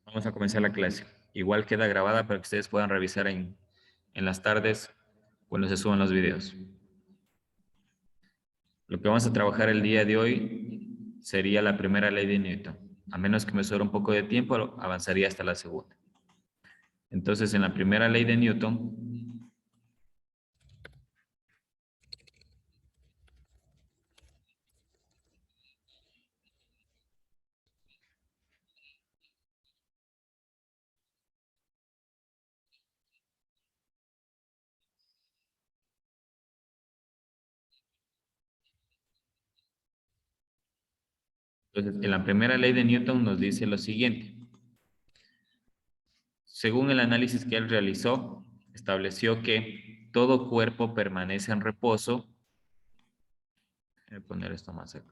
Vamos a comenzar la clase. Igual queda grabada para que ustedes puedan revisar en las tardes cuando se suban los videos. Lo que vamos a trabajar el día de hoy sería la primera ley de Newton. A menos que me sobre un poco de tiempo, avanzaría hasta la segunda. Entonces, en la primera ley de Newton, entonces, en la primera ley de Newton nos dice lo siguiente. Según el análisis que él realizó, estableció que todo cuerpo permanece en reposo. Voy a poner esto más cerca.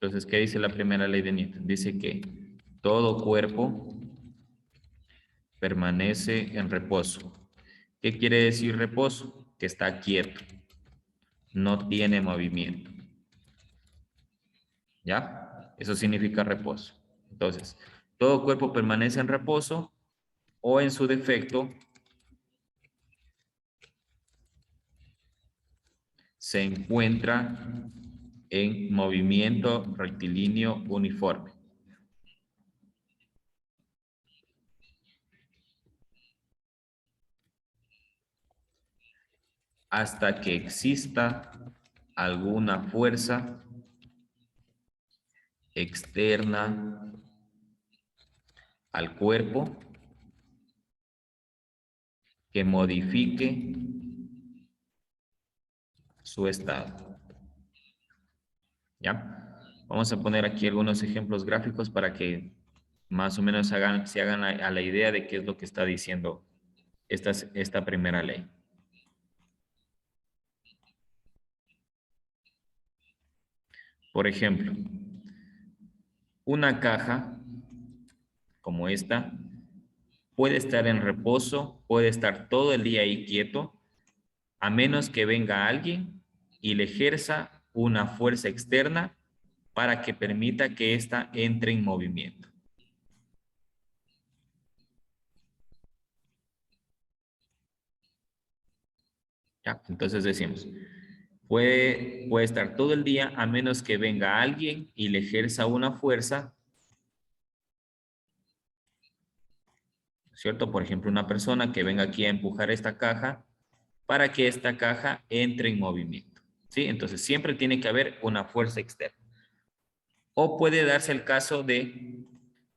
Entonces, ¿qué dice la primera ley de Newton? Dice que todo cuerpo permanece en reposo. ¿Qué quiere decir reposo? Que está quieto, no tiene movimiento. ¿Ya? Eso significa reposo. Entonces, todo cuerpo permanece en reposo o en su defecto se encuentra en movimiento rectilíneo uniforme. Hasta que exista alguna fuerza externa al cuerpo que modifique su estado. ¿Ya? Vamos a poner aquí algunos ejemplos gráficos para que más o menos se hagan a la idea de qué es lo que está diciendo esta primera ley. Por ejemplo, una caja como esta puede estar en reposo, puede estar todo el día ahí quieto, a menos que venga alguien y le ejerza una fuerza externa para que permita que ésta entre en movimiento. ¿Ya? Entonces decimos, puede estar todo el día a menos que venga alguien y le ejerza una fuerza, ¿cierto? Por ejemplo, una persona que venga aquí a empujar esta caja para que esta caja entre en movimiento, ¿sí? Entonces siempre tiene que haber una fuerza externa. O puede darse el caso de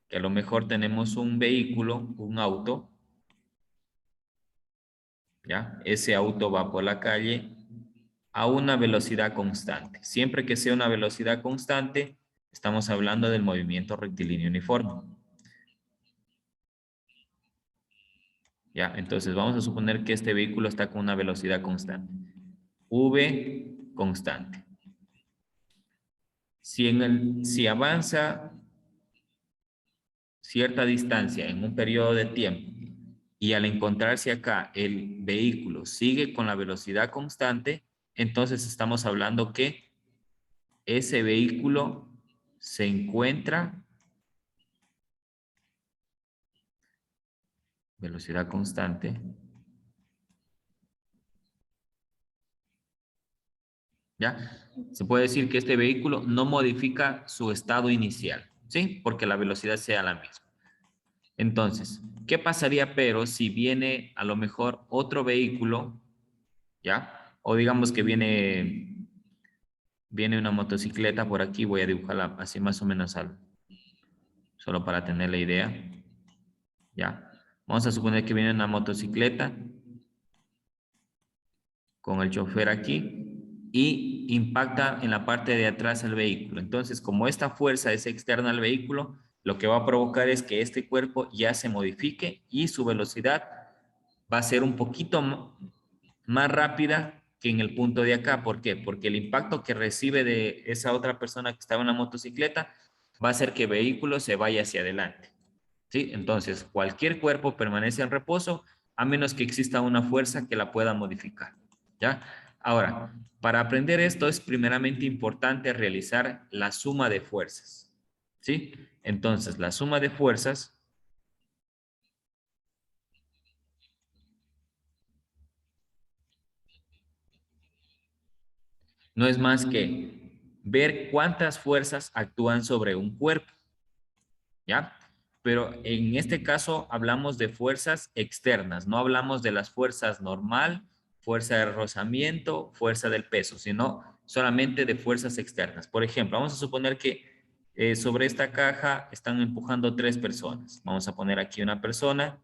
que a lo mejor tenemos un vehículo, un auto, ¿ya? Ese auto va por la calle a una velocidad constante. Siempre que sea una velocidad constante, estamos hablando del movimiento rectilíneo uniforme. ¿Ya? Entonces vamos a suponer que este vehículo está con una velocidad constante. V constante. Si avanza cierta distancia en un periodo de tiempo y al encontrarse acá el vehículo sigue con la velocidad constante, entonces estamos hablando que ese vehículo se encuentra velocidad constante, ¿ya? Se puede decir que este vehículo no modifica su estado inicial, ¿sí? Porque la velocidad sea la misma. Entonces, ¿qué pasaría pero si viene a lo mejor otro vehículo, ¿ya? O digamos que viene una motocicleta por aquí, voy a dibujarla así más o menos solo para tener la idea, ¿ya? Vamos a suponer que viene una motocicleta con el chofer aquí y impacta en la parte de atrás del vehículo. Entonces, como esta fuerza es externa al vehículo, lo que va a provocar es que este cuerpo ya se modifique y su velocidad va a ser un poquito más rápida que en el punto de acá. ¿Por qué? Porque el impacto que recibe de esa otra persona que estaba en la motocicleta va a hacer que el vehículo se vaya hacia adelante. ¿sí? Entonces, cualquier cuerpo permanece en reposo a menos que exista una fuerza que la pueda modificar, ¿ya? Ahora, para aprender esto es primeramente importante realizar la suma de fuerzas, ¿sí? Entonces, la suma de fuerzas no es más que ver cuántas fuerzas actúan sobre un cuerpo, ¿ya? Pero en este caso hablamos de fuerzas externas, no hablamos de las fuerzas normal, fuerza de rozamiento, fuerza del peso, sino solamente de fuerzas externas. Por ejemplo, vamos a suponer que sobre esta caja están empujando 3 personas. Vamos a poner aquí una persona,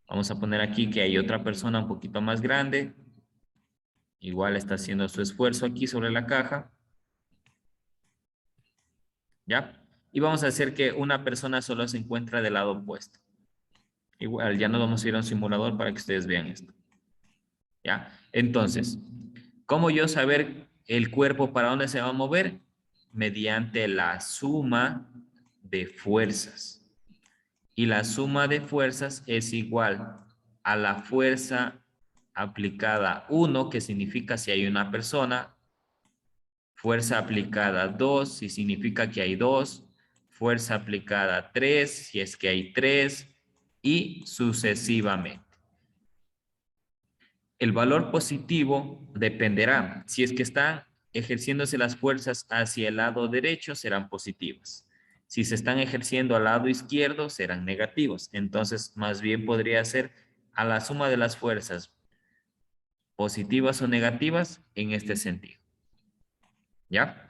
vamos a poner aquí que hay otra persona un poquito más grande, igual está haciendo su esfuerzo aquí sobre la caja, ¿ya? Y vamos a hacer que una persona solo se encuentra del lado opuesto. Igual, ya nos vamos a ir a un simulador para que ustedes vean esto, ¿ya? Entonces, ¿cómo yo saber el cuerpo para dónde se va a mover? Mediante la suma de fuerzas. Y la suma de fuerzas es igual a la fuerza aplicada 1, que significa si hay una persona, fuerza aplicada 2, si significa que hay 2, fuerza aplicada 3, si es que hay 3, y sucesivamente. El valor positivo dependerá. Si es que están ejerciéndose las fuerzas hacia el lado derecho, serán positivas. Si se están ejerciendo al lado izquierdo, serán negativos. Entonces, más bien podría ser a la suma de las fuerzas positivas o negativas en este sentido. ¿Ya?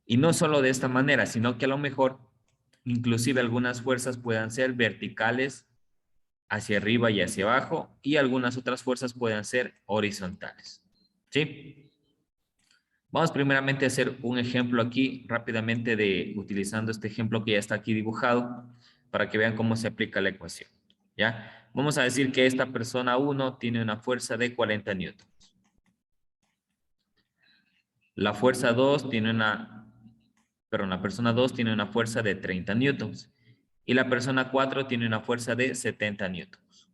Y no solo de esta manera, sino que a lo mejor inclusive algunas fuerzas puedan ser verticales hacia arriba y hacia abajo y algunas otras fuerzas puedan ser horizontales. ¿Sí? Vamos primeramente a hacer un ejemplo aquí rápidamente de utilizando este ejemplo que ya está aquí dibujado para que vean cómo se aplica la ecuación. ¿Ya? Vamos a decir que esta persona 1 tiene una fuerza de 40 newtons. La fuerza 2 tiene la persona 2 tiene una fuerza de 30 newtons y la persona 4 tiene una fuerza de 70 newtons.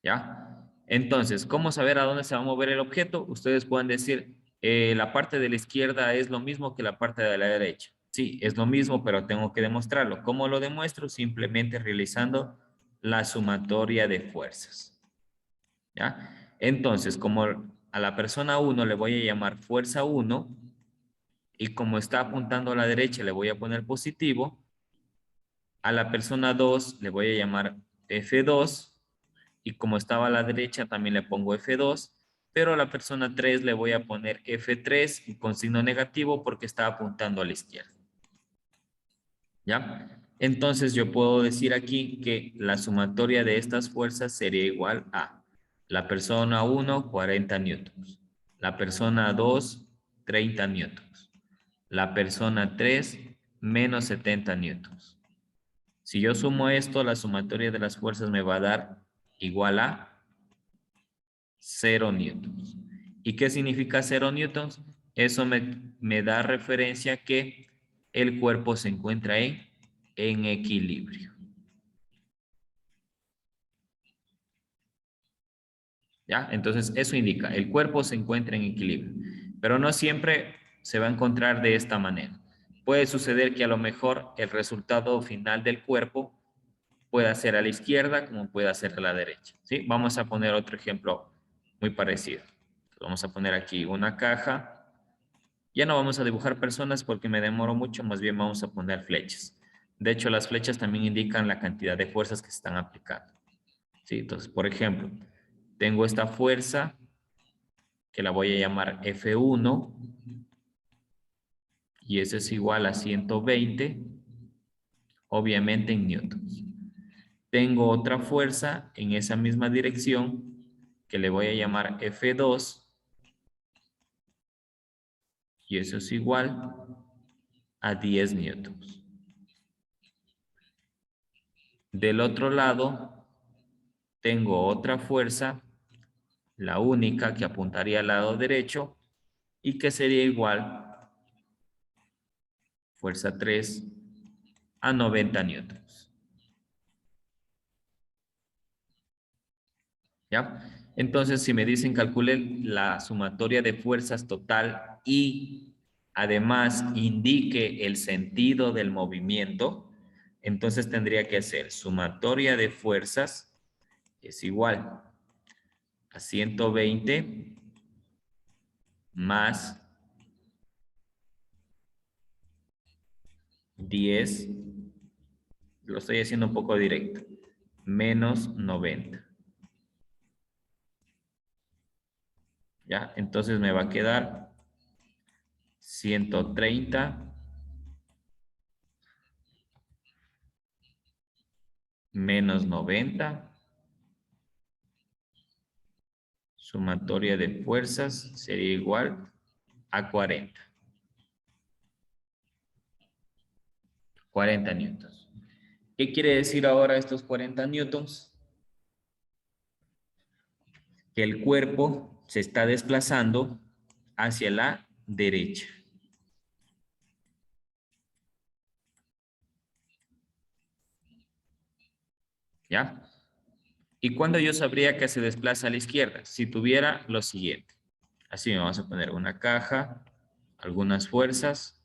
¿Ya? Entonces, ¿cómo saber a dónde se va a mover el objeto? Ustedes pueden decir, la parte de la izquierda es lo mismo que la parte de la derecha. Sí, es lo mismo, pero tengo que demostrarlo. ¿Cómo lo demuestro? Simplemente realizando la sumatoria de fuerzas. ¿Ya? Entonces, como a la persona 1 le voy a llamar fuerza 1 y como está apuntando a la derecha le voy a poner positivo, a la persona 2 le voy a llamar F2 y como estaba a la derecha también le pongo F2, pero a la persona 3 le voy a poner F3 y con signo negativo porque está apuntando a la izquierda. ¿Ya? Entonces yo puedo decir aquí que la sumatoria de estas fuerzas sería igual a la persona 1, 40 newtons, la persona 2, 30 newtons, la persona 3, menos 70 newtons. Si yo sumo esto, la sumatoria de las fuerzas me va a dar igual a 0 newtons. ¿Y qué significa 0 newtons? Eso me da referencia que el cuerpo se encuentra en equilibrio. ¿Ya? Entonces, eso indica, el cuerpo se encuentra en equilibrio. Pero no siempre se va a encontrar de esta manera. Puede suceder que a lo mejor el resultado final del cuerpo pueda ser a la izquierda como pueda ser a la derecha. ¿Sí? Vamos a poner otro ejemplo muy parecido. Vamos a poner aquí una caja. Ya no vamos a dibujar personas porque me demoro mucho, más bien vamos a poner flechas. De hecho, las flechas también indican la cantidad de fuerzas que se están aplicando. ¿Sí? Entonces, por ejemplo, tengo esta fuerza que la voy a llamar F1 y eso es igual a 120, obviamente en newtons. Tengo otra fuerza en esa misma dirección que le voy a llamar F2 y eso es igual a 10 newtons. Del otro lado, tengo otra fuerza, la única que apuntaría al lado derecho y que sería igual, fuerza 3, a 90 newtons. ¿Ya? Entonces, si me dicen calcule la sumatoria de fuerzas total y además indique el sentido del movimiento, entonces tendría que hacer sumatoria de fuerzas es igual a 120 más 10, lo estoy haciendo un poco directo, menos 90. ¿Ya? Entonces me va a quedar 130 menos 90, sumatoria de fuerzas sería igual a 40. 40 newtons. ¿Qué quiere decir ahora estos 40 newtons? Que el cuerpo se está desplazando hacia la derecha. ¿Ya? ¿Y cuándo yo sabría que se desplaza a la izquierda? Si tuviera lo siguiente. Así me vamos a poner una caja, algunas fuerzas.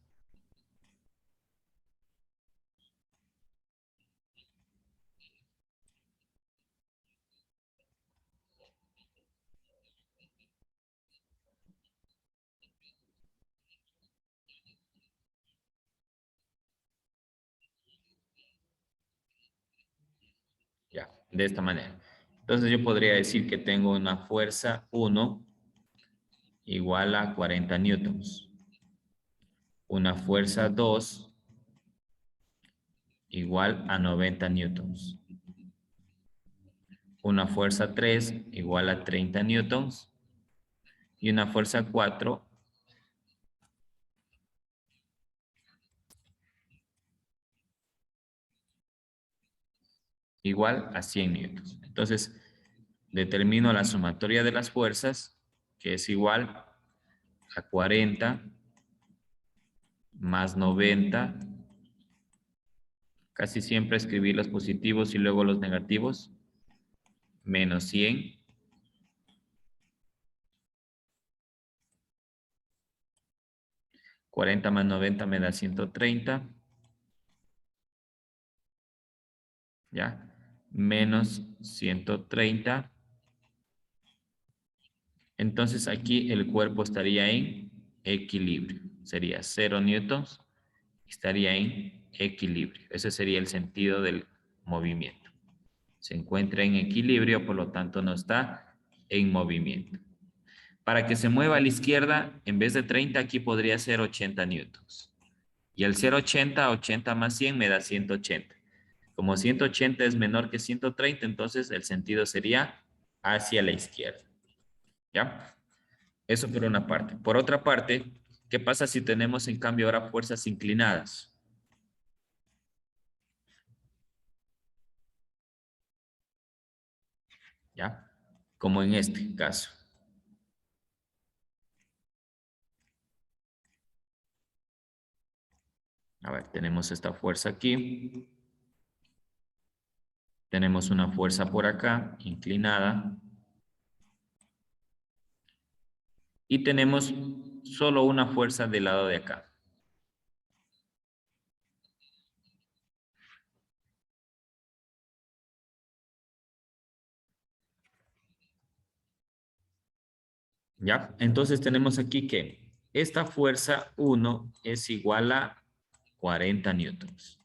Ya, de esta manera. Entonces yo podría decir que tengo una fuerza 1 igual a 40 newtons. Una fuerza 2 igual a 90 newtons. Una fuerza 3 igual a 30 newtons. Y una fuerza 4 igual a 100 newtons. Entonces, determino la sumatoria de las fuerzas, que es igual a 40 más 90. Casi siempre escribir los positivos y luego los negativos. Menos 100. 40 más 90 me da 130. ¿Ya? Menos 130. Entonces aquí el cuerpo estaría en equilibrio. Sería 0 newtons. Estaría en equilibrio. Ese sería el sentido del movimiento. Se encuentra en equilibrio, por lo tanto no está en movimiento. Para que se mueva a la izquierda, en vez de 30, aquí podría ser 80 newtons. Y el 0,80, 80 más 100 me da 180. Como 180 es menor que 130, entonces el sentido sería hacia la izquierda. ¿Ya? Eso por una parte. Por otra parte, ¿qué pasa si tenemos en cambio ahora fuerzas inclinadas? ¿Ya? Como en este caso. A ver, tenemos esta fuerza aquí. Tenemos una fuerza por acá, inclinada. Y tenemos solo una fuerza del lado de acá. ¿Ya? Entonces tenemos aquí que esta fuerza 1 es igual a 40 newtons.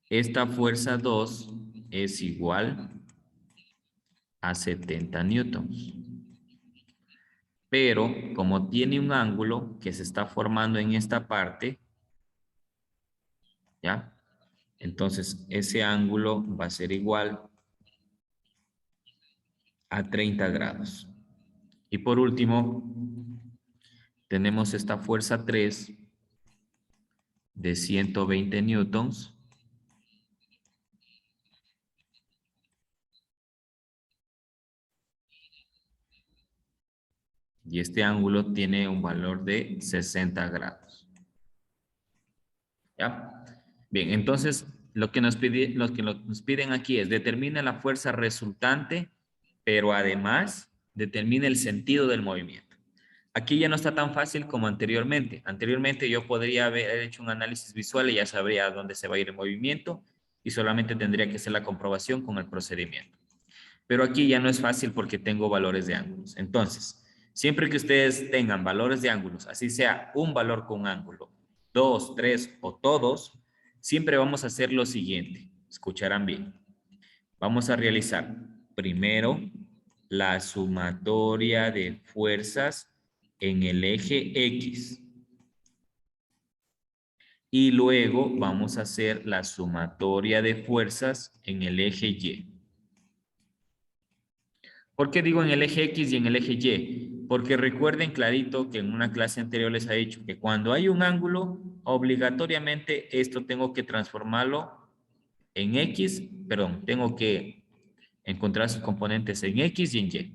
Esta fuerza 2 es igual a 70 newtons. Pero como tiene un ángulo que se está formando en esta parte, ¿ya? Entonces ese ángulo va a ser igual a 30 grados. Y por último, tenemos esta fuerza 3 de 120 newtons. Y este ángulo tiene un valor de 60 grados. ¿Ya? Bien, entonces lo que nos piden aquí es determina la fuerza resultante, pero además determina el sentido del movimiento. Aquí ya no está tan fácil como anteriormente. Anteriormente yo podría haber hecho un análisis visual y ya sabría a dónde se va a ir el movimiento y solamente tendría que hacer la comprobación con el procedimiento. Pero aquí ya no es fácil porque tengo valores de ángulos. Entonces, siempre que ustedes tengan valores de ángulos, así sea un valor con ángulo, dos, tres o todos, siempre vamos a hacer lo siguiente. Escucharán bien. Vamos a realizar primero la sumatoria de fuerzas en el eje X. Y luego vamos a hacer la sumatoria de fuerzas en el eje Y. ¿Por qué digo en el eje X y en el eje Y? Porque recuerden clarito que en una clase anterior les he dicho que cuando hay un ángulo, obligatoriamente esto tengo que transformarlo en X, perdón, tengo que encontrar sus componentes en X y en Y.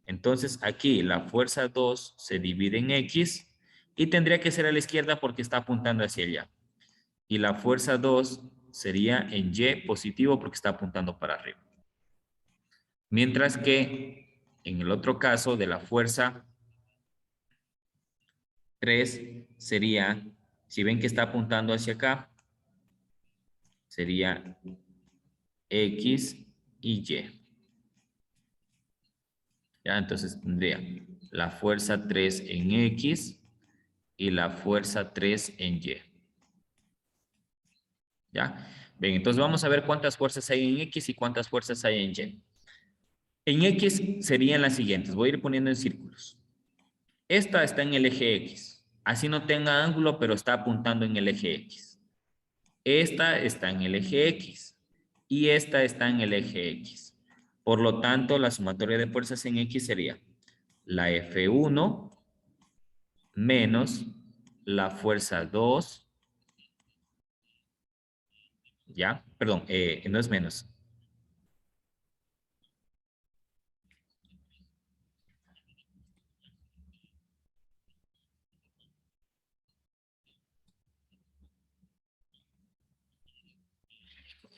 Entonces aquí la fuerza 2 se divide en X y tendría que ser a la izquierda porque está apuntando hacia allá. Y la fuerza 2 sería en Y positivo porque está apuntando para arriba. Mientras que en el otro caso de la fuerza 3 sería, si ven que está apuntando hacia acá, sería X y Y. ¿Ya? Entonces tendría la fuerza 3 en X y la fuerza 3 en Y. ¿Ya? Bien, entonces vamos a ver cuántas fuerzas hay en X y cuántas fuerzas hay en Y. En X serían las siguientes. Voy a ir poniendo en círculos. Esta está en el eje X. Así no tenga ángulo, pero está apuntando en el eje X. Esta está en el eje X y esta está en el eje X. Por lo tanto, la sumatoria de fuerzas en X sería la F1 menos la fuerza 2, ¿ya? Perdón, no es menos.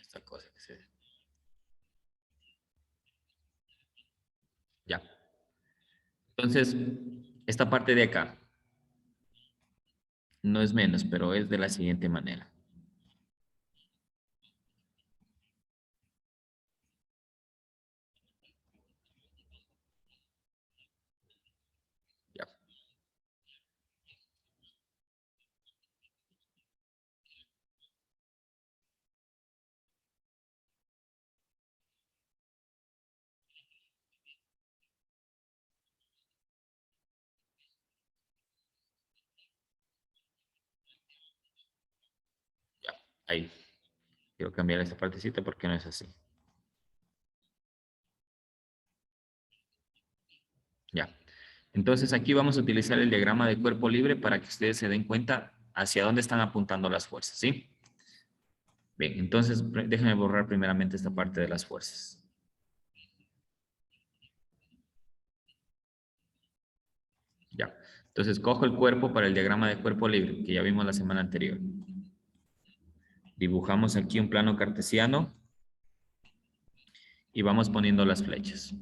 Esta cosa que se... Ya. Entonces, esta parte de acá no es menos, pero es de la siguiente manera. Ya. Ya. Ahí. Quiero cambiar esta partecita porque no es así. Ya. Entonces aquí vamos a utilizar el diagrama de cuerpo libre para que ustedes se den cuenta hacia dónde están apuntando las fuerzas, ¿sí? Bien, entonces déjenme borrar primeramente esta parte de las fuerzas. Ya. Entonces cojo el cuerpo para el diagrama de cuerpo libre que ya vimos la semana anterior. Dibujamos aquí un plano cartesiano y vamos poniendo las flechas.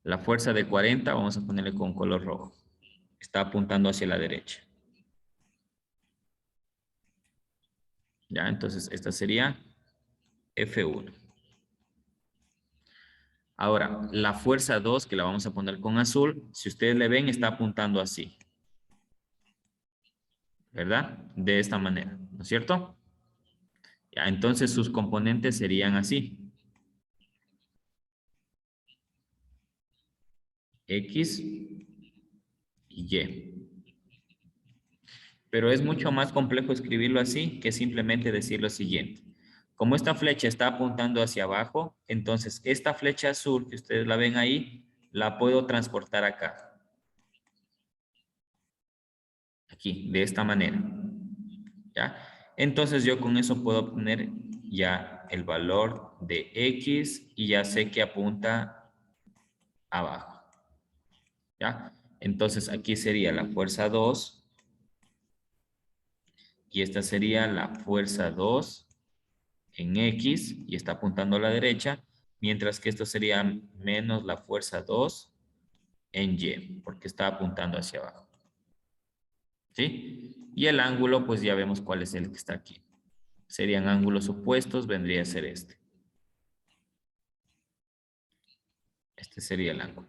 La fuerza de 40 vamos a ponerle con color rojo. Está apuntando hacia la derecha. Ya, entonces esta sería F1. Ahora, la fuerza 2, que la vamos a poner con azul, si ustedes le ven, está apuntando así. ¿Verdad? De esta manera, ¿no es cierto? Ya, entonces sus componentes serían así. X y Y. Pero es mucho más complejo escribirlo así que simplemente decir lo siguiente. Como esta flecha está apuntando hacia abajo, entonces esta flecha azul que ustedes la ven ahí, la puedo transportar acá. Aquí, de esta manera. ¿Ya? Entonces yo con eso puedo obtener ya el valor de X y ya sé que apunta abajo. ¿Ya? Entonces aquí sería la fuerza 2 Y esta sería la fuerza 2 en X y está apuntando a la derecha, mientras que esto sería menos la fuerza 2 en Y, porque está apuntando hacia abajo. ¿Sí? Y el ángulo, pues ya vemos cuál es el que está aquí. Serían ángulos opuestos, vendría a ser este. Este sería el ángulo.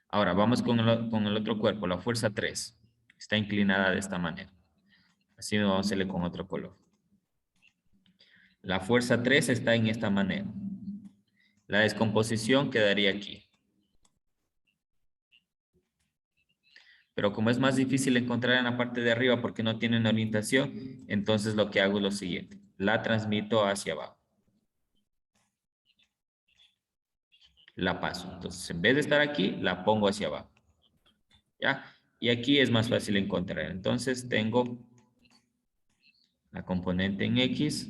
Ahora, vamos con el otro cuerpo, la fuerza 3. Está inclinada de esta manera. Así vamos a hacerle con otro color. La fuerza 3 está en esta manera. La descomposición quedaría aquí. Pero como es más difícil encontrar en la parte de arriba porque no tienen orientación, entonces lo que hago es lo siguiente. La transmito hacia abajo. La paso. Entonces, en vez de estar aquí, la pongo hacia abajo. ¿Ya? Y aquí es más fácil encontrar. Entonces, tengo la componente en X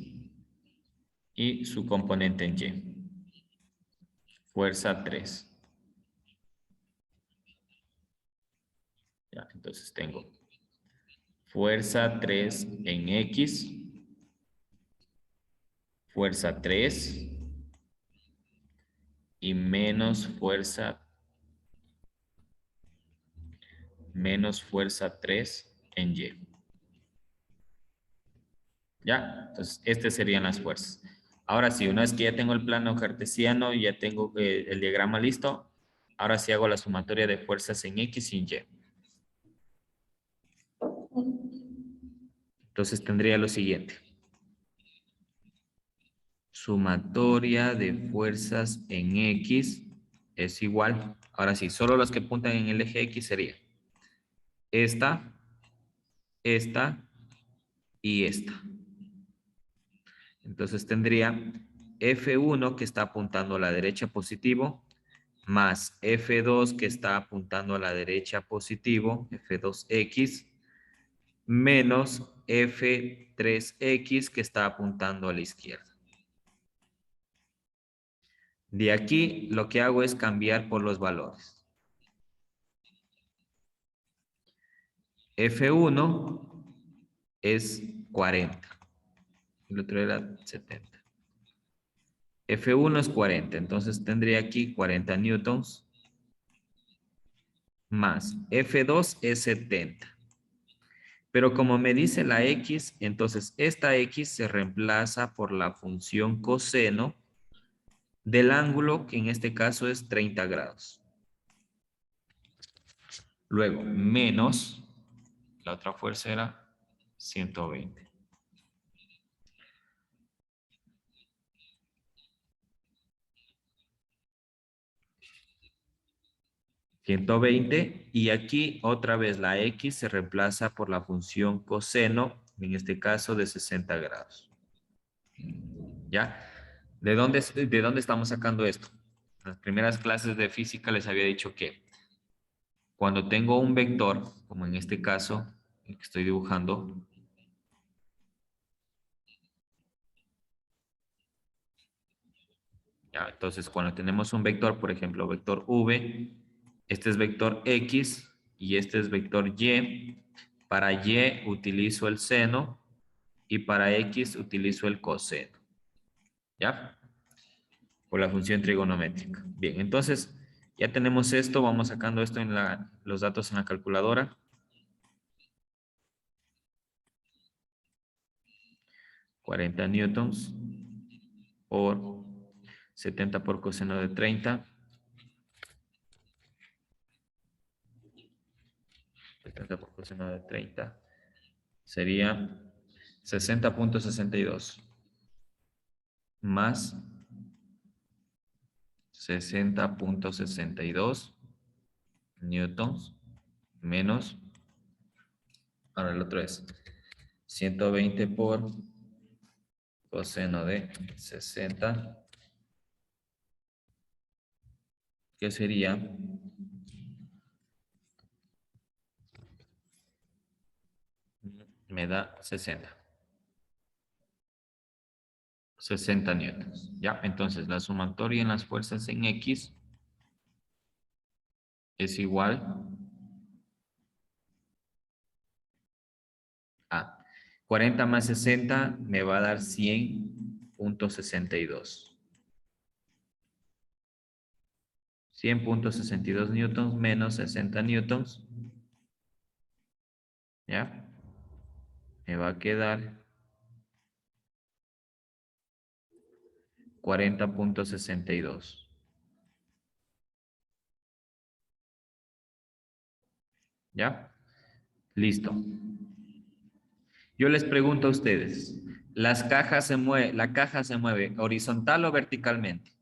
y su componente en Y. Fuerza 3. ¿Ya? Entonces, tengo fuerza 3 en X, fuerza 3 y menos fuerza 3 en Y. ¿Ya? Entonces, estas serían las fuerzas. Ahora sí, una vez que ya tengo el plano cartesiano y ya tengo el diagrama listo, ahora sí hago la sumatoria de fuerzas en X y en Y. Entonces tendría lo siguiente. Sumatoria de fuerzas en X es igual. Ahora sí, solo los que apuntan en el eje X sería esta, esta y esta. Entonces tendría F1 que está apuntando a la derecha positivo, más F2 que está apuntando a la derecha positivo, F2X, menos F3X que está apuntando a la izquierda. De aquí lo que hago es cambiar por los valores. F1 es 40. El otro era 70. F1 es 40, entonces tendría aquí 40 newtons más F2 es 70. Pero como me dice la X, entonces esta X se reemplaza por la función coseno del ángulo, que en este caso es 30 grados. Luego, menos, la otra fuerza era 120. 120 y aquí otra vez la X se reemplaza por la función coseno, en este caso de 60 grados. ¿Ya? ¿De dónde estamos sacando esto? En las primeras clases de física les había dicho que cuando tengo un vector, como en este caso, el que estoy dibujando, ¿ya? Entonces cuando tenemos un vector, por ejemplo, vector V, este es vector X y este es vector Y. Para Y utilizo el seno y para X utilizo el coseno. ¿Ya? Por la función trigonométrica. Bien, entonces ya tenemos esto, vamos sacando esto en los datos en la calculadora. 40 newtons por 70 por coseno de 30. 70 por coseno de 30 sería 60.62 más 60.62 newtons menos, ahora el otro es 120 por coseno de 60, que sería me da 60 newtons. Ya, entonces la sumatoria en las fuerzas en X es igual a 40 más 60 me va a dar 100.62. 100.62 newtons menos 60 newtons. ¿Ya? Me va a quedar 40.62. ¿Ya? Listo. Yo les pregunto a ustedes, ¿la caja se mueve horizontal o verticalmente?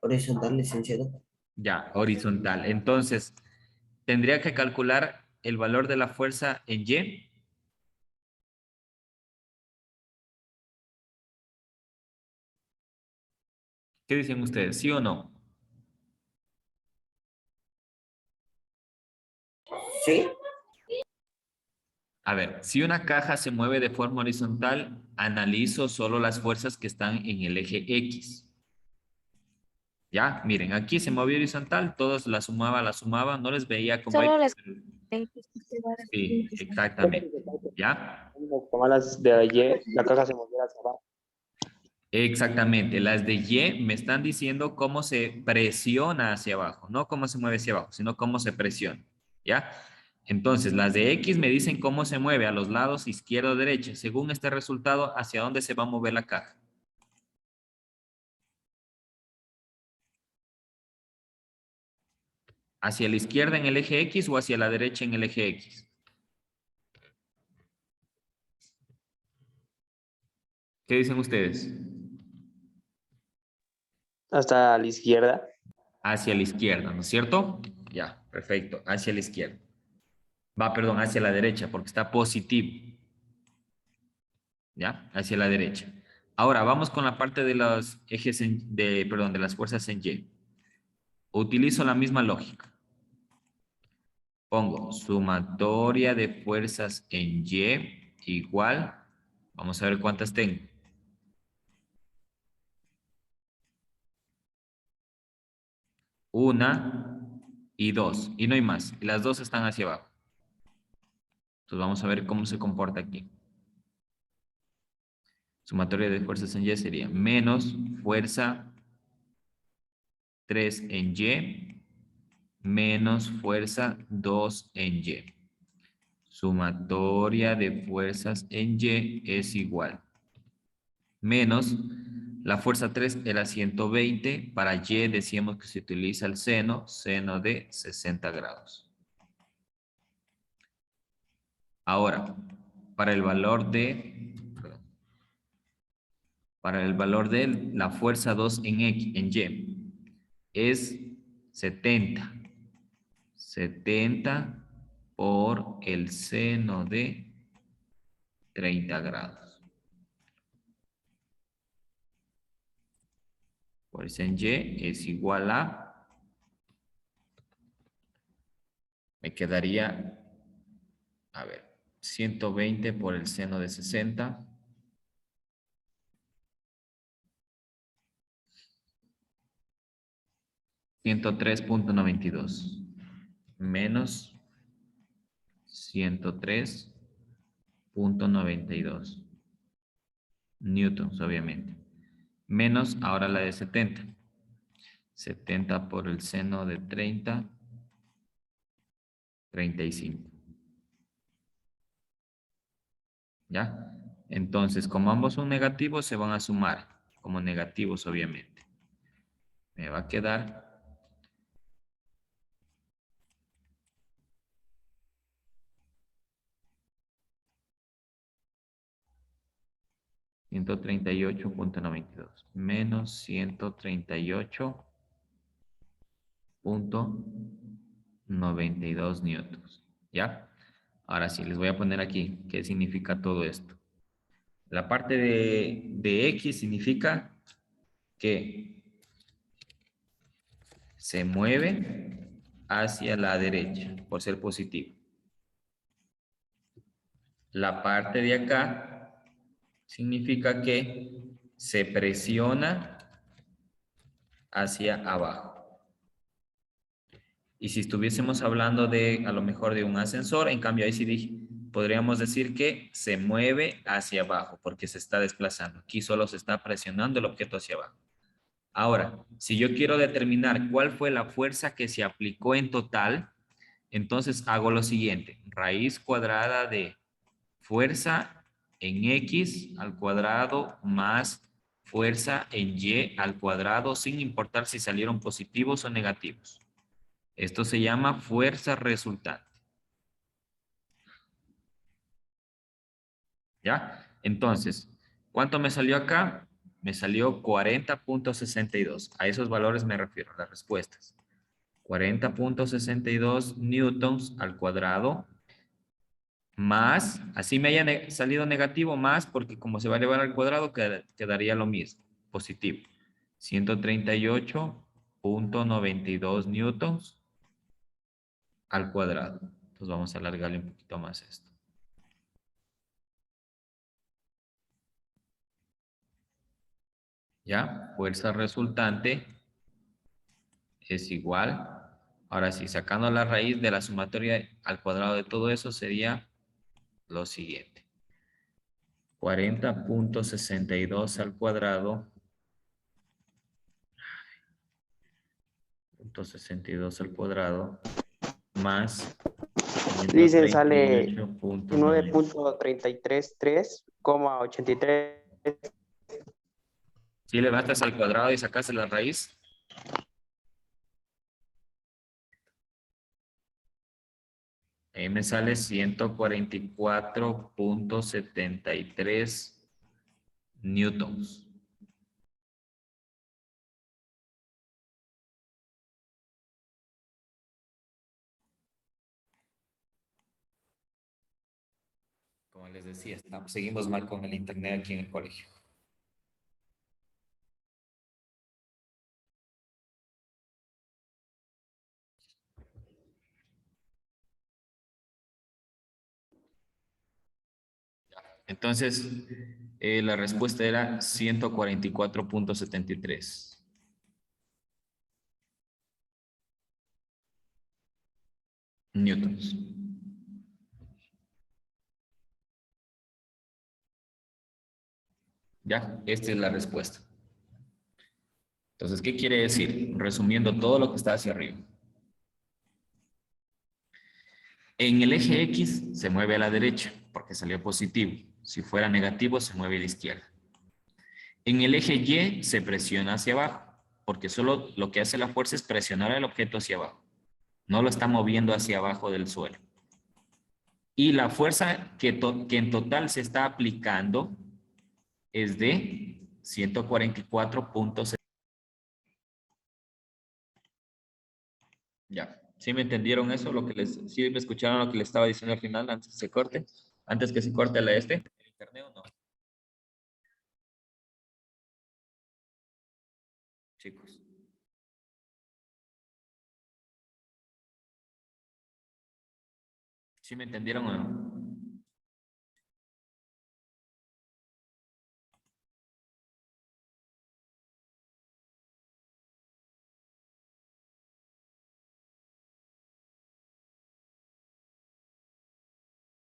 Horizontal, licenciado. Ya, horizontal. Entonces, tendría que calcular el valor de la fuerza en Y. ¿Qué dicen ustedes? ¿Sí o no? ¿Sí? A ver, si una caja se mueve de forma horizontal, analizo solo las fuerzas que están en el eje X. Ya, miren, aquí se movió horizontal, todos la sumaba, no les veía como hay. Solo las Sí, exactamente. ¿Ya? Como las de ayer, la caja se moviera hacia abajo. Exactamente. Las de Y me están diciendo cómo se presiona hacia abajo, no cómo se mueve hacia abajo, sino cómo se presiona. ¿Ya? Entonces, las de X me dicen cómo se mueve a los lados izquierda o derecha. Según este resultado, ¿hacia dónde se va a mover la caja? ¿Hacia la izquierda en el eje X o hacia la derecha en el eje X? ¿Qué dicen ustedes? Hasta la izquierda. Hacia la izquierda, ¿no es cierto? Ya, perfecto. Hacia la izquierda. Va, perdón, hacia la derecha porque está positivo. ¿Ya? Hacia la derecha. Ahora, vamos con la parte de los ejes perdón, de las fuerzas en Y. Utilizo la misma lógica. Pongo sumatoria de fuerzas en Y igual. Vamos a ver cuántas tengo. Una y dos. Y no hay más. Y las dos están hacia abajo. Entonces vamos a ver cómo se comporta aquí. Sumatoria de fuerzas en Y sería menos fuerza 3 en Y menos fuerza 2 en Y. Sumatoria de fuerzas en Y es igual. Menos la fuerza 3 era 120. Para Y decíamos que se utiliza el seno de 60 grados. Ahora, para el valor de, la fuerza 2 en Y es 70. 70 por el seno de 30 grados. Fuerza en Y es igual me quedaría, a ver, 120 por el seno de 60. 103.92 menos 103.92 newtons, obviamente. Menos ahora la de 70. 70 por el seno de 30, 35. ¿Ya? Entonces, como ambos son negativos, se van a sumar como negativos, obviamente. Me va a quedar 138.92 menos 138.92 newtons. ¿Ya? Ahora sí, les voy a poner aquí qué significa todo esto. La parte de X significa que se mueve hacia la derecha por ser positivo. La parte de acá significa que se presiona hacia abajo. Y si estuviésemos hablando de, a lo mejor, de un ascensor, en cambio ahí sí podríamos decir que se mueve hacia abajo porque se está desplazando. Aquí solo se está presionando el objeto hacia abajo. Ahora, si yo quiero determinar cuál fue la fuerza que se aplicó en total, entonces hago lo siguiente. Raíz cuadrada de fuerza en X al cuadrado más fuerza en Y al cuadrado, sin importar si salieron positivos o negativos. Esto se llama fuerza resultante. ¿Ya? Entonces, ¿cuánto me salió acá? Me salió 40.62. A esos valores me refiero, las respuestas. 40.62 newtons al cuadrado más, así me haya salido negativo, más, porque como se va a elevar al cuadrado, quedaría lo mismo, positivo. 138.92 newtons al cuadrado. Entonces vamos a alargarle un poquito más esto. ¿Ya? Fuerza resultante es igual. Ahora sí, sacando la raíz de la sumatoria al cuadrado de todo eso sería lo siguiente. 40.62 al cuadrado, 62 al cuadrado, más Dicen sale 138.9. 9.333,83. Si levantas al cuadrado y sacas la raíz, ahí me sale 144.73 newtons. Como les decía, seguimos mal con el internet aquí en el colegio. Entonces, la respuesta era 144.73 newtons. Ya, esta es la respuesta. Entonces, ¿qué quiere decir? Resumiendo todo lo que está hacia arriba. En el eje X se mueve a la derecha porque salió positivo. Si fuera negativo, se mueve a la izquierda. En el eje Y se presiona hacia abajo porque solo lo que hace la fuerza es presionar el objeto hacia abajo. No lo está moviendo hacia abajo del suelo. Y la fuerza que en total se está aplicando es de 144.6. Ya. ¿Sí me entendieron eso? ¿Sí me escucharon lo que les estaba diciendo al final antes que se corte? Antes que se corte el internet o no, chicos. ¿Sí me entendieron o no?